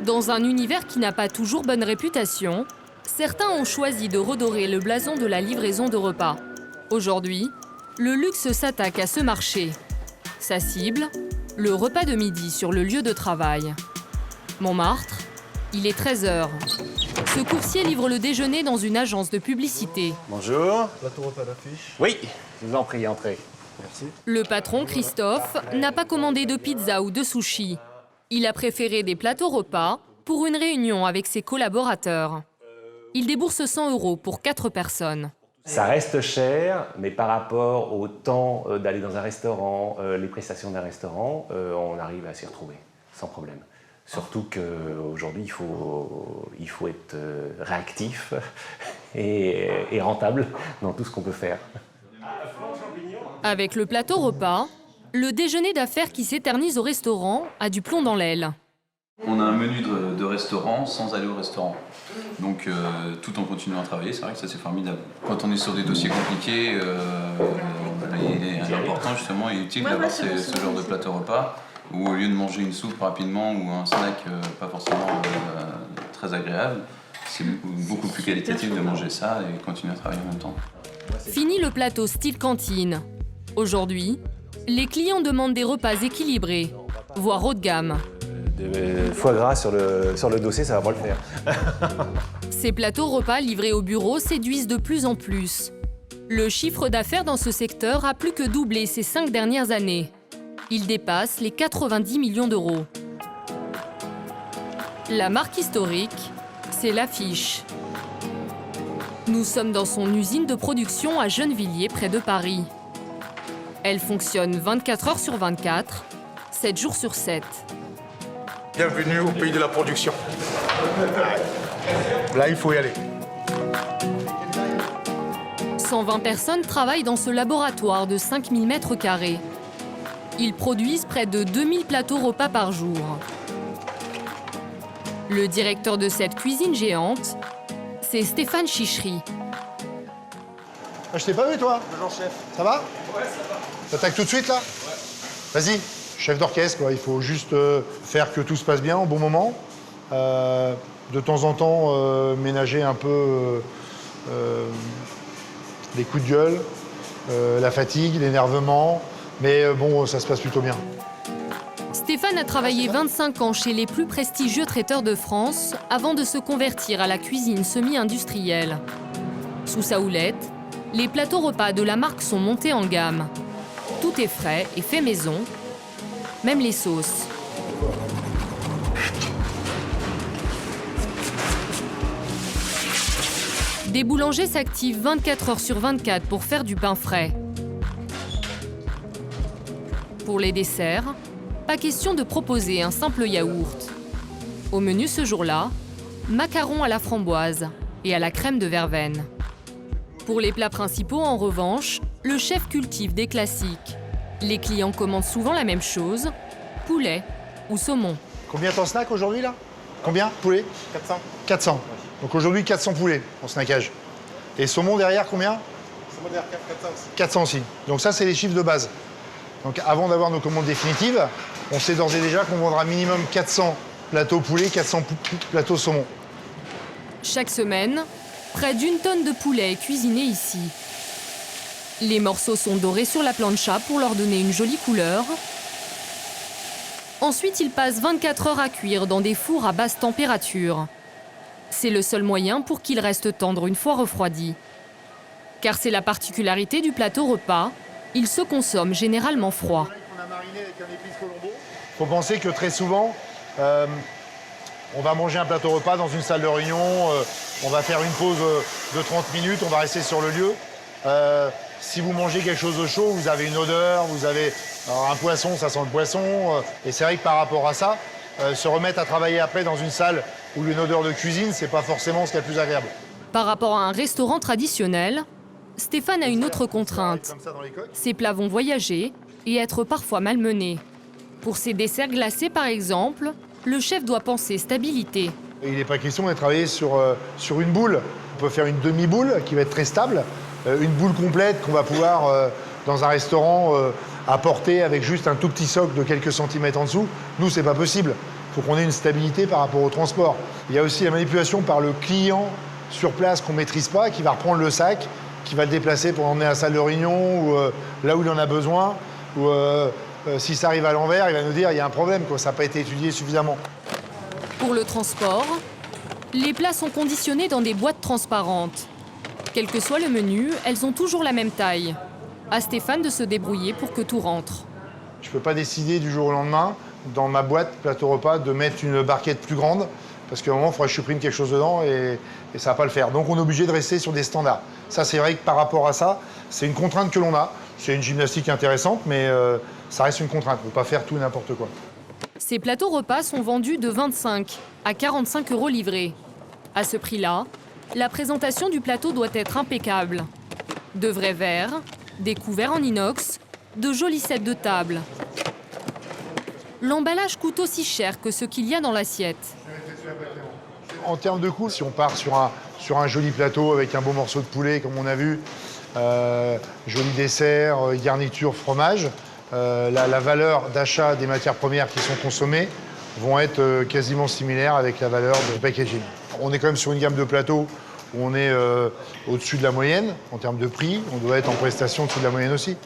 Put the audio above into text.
Dans un univers qui n'a pas toujours bonne réputation, certains ont choisi de redorer le blason de la livraison de repas. Aujourd'hui, le luxe s'attaque à ce marché. Sa cible, le repas de midi sur le lieu de travail. Montmartre, il est 13h. Ce coursier livre le déjeuner dans une agence de publicité. Bonjour. Plateau repas d'affiche. Oui, je vous en prie, entrez. Merci. Le patron, Christophe, n'a pas commandé de pizza ou de sushi. Il a préféré des plateaux repas pour une réunion avec ses collaborateurs. Il débourse 100 € pour 4 personnes. Ça reste cher, mais par rapport au temps d'aller dans un restaurant, les prestations d'un restaurant, on arrive à s'y retrouver, sans problème. Surtout qu'aujourd'hui, il faut être réactif et rentable dans tout ce qu'on peut faire. Avec le plateau repas, le déjeuner d'affaires qui s'éternise au restaurant a du plomb dans l'aile. On a un menu de restaurant sans aller au restaurant. Donc tout en continuant à travailler, c'est vrai que ça c'est formidable. Quand on est sur des dossiers compliqués, il est important justement et utile d'avoir ce genre de plateau repas où au lieu de manger une soupe rapidement ou un snack pas forcément très agréable, c'est beaucoup plus qualitatif de manger ça et continuer à travailler en même temps. Fini le plateau style cantine. Aujourd'hui, les clients demandent des repas équilibrés, voire haut de gamme. De foie gras sur le dossier, ça va pas le faire. Ces plateaux repas livrés au bureau séduisent de plus en plus. Le chiffre d'affaires dans ce secteur a plus que doublé ces 5 dernières années. Il dépasse les 90 millions d'euros. La marque historique, c'est l'Affiche. Nous sommes dans son usine de production à Gennevilliers, près de Paris. Elle fonctionne 24 heures sur 24, 7 jours sur 7. Bienvenue au pays de la production. Là, il faut y aller. 120 personnes travaillent dans ce laboratoire de 5000 m². Ils produisent près de 2000 plateaux repas par jour. Le directeur de cette cuisine géante, c'est Stéphane Chichery. Je t'ai pas vu, toi? Bonjour, chef. Ça va? Ouais, ça va. T'attaques tout de suite, là? Ouais. Vas-y, chef d'orchestre, quoi. Il faut juste faire que tout se passe bien au bon moment. De temps en temps, ménager un peu les coups de gueule, la fatigue, l'énervement. Mais bon, ça se passe plutôt bien. Stéphane a travaillé 25 ans chez les plus prestigieux traiteurs de France avant de se convertir à la cuisine semi-industrielle. Sous sa houlette, les plateaux repas de la marque sont montés en gamme. Tout est frais et fait maison, même les sauces. Des boulangers s'activent 24 heures sur 24 pour faire du pain frais. Pour les desserts, pas question de proposer un simple yaourt. Au menu ce jour-là, macarons à la framboise et à la crème de verveine. Pour les plats principaux, en revanche, le chef cultive des classiques. Les clients commandent souvent la même chose, poulet ou saumon. Combien ton snack aujourd'hui, là? Combien, poulet? 400. 400. Donc aujourd'hui, 400 poulets en snackage. Et saumon derrière, combien? Saumon derrière, 400 aussi. 400 aussi. Donc ça, c'est les chiffres de base. Donc avant d'avoir nos commandes définitives, on sait d'ores et déjà qu'on vendra minimum 400 plateaux poulet, 400 plateaux saumon. Chaque semaine, près d'1 tonne de poulet est cuisiné ici. Les morceaux sont dorés sur la plancha pour leur donner une jolie couleur. Ensuite, ils passent 24 heures à cuire dans des fours à basse température. C'est le seul moyen pour qu'ils restent tendres une fois refroidis. Car c'est la particularité du plateau repas, il se consomme généralement froid. Il faut penser que très souvent, on va manger un plateau repas dans une salle de réunion, on va faire une pause de 30 minutes, on va rester sur le lieu. Si vous mangez quelque chose de chaud, vous avez une odeur, vous avez alors un poisson, ça sent le poisson. Et c'est vrai que par rapport à ça, se remettre à travailler après dans une salle où une odeur de cuisine, c'est pas forcément ce qui est le plus agréable. Par rapport à un restaurant traditionnel, Stéphane a une autre contrainte. Ses plats vont voyager et être parfois malmenés. Pour ses desserts glacés, par exemple, le chef doit penser stabilité. Il n'est pas question de travailler sur une boule. On peut faire une demi-boule qui va être très stable, une boule complète qu'on va pouvoir, dans un restaurant, apporter avec juste un tout petit socle de quelques centimètres en dessous. Nous, c'est pas possible. faut qu'on ait une stabilité par rapport au transport. Il y a aussi la manipulation par le client sur place qu'on ne maîtrise pas, qui va reprendre le sac, qui va le déplacer pour l'emmener à la salle de réunion ou là où il en a besoin. Ou si ça arrive à l'envers, il va nous dire il y a un problème, quoi, ça n'a pas été étudié suffisamment. Pour le transport, les plats sont conditionnés dans des boîtes transparentes. Quel que soit le menu, elles ont toujours la même taille. À Stéphane de se débrouiller pour que tout rentre. Je ne peux pas décider du jour au lendemain, dans ma boîte plateau repas, de mettre une barquette plus grande, parce qu'à un moment, il faudra que je supprime quelque chose dedans et ça ne va pas le faire. Donc on est obligé de rester sur des standards. Ça, c'est vrai que par rapport à ça, c'est une contrainte que l'on a. C'est une gymnastique intéressante, mais ça reste une contrainte. On ne peut pas faire tout et n'importe quoi. Ces plateaux repas sont vendus de 25 à 45 € livrés. À ce prix-là, la présentation du plateau doit être impeccable. De vrais verres, des couverts en inox, de jolis sets de table. L'emballage coûte aussi cher que ce qu'il y a dans l'assiette. En termes de coût, si on part sur un joli plateau avec un beau morceau de poulet, comme on a vu, joli dessert, garniture, fromage, la valeur d'achat des matières premières qui sont consommées vont être quasiment similaires avec la valeur de packaging. On est quand même sur une gamme de plateaux où on est au-dessus de la moyenne en termes de prix. On doit être en prestation au-dessus de la moyenne aussi.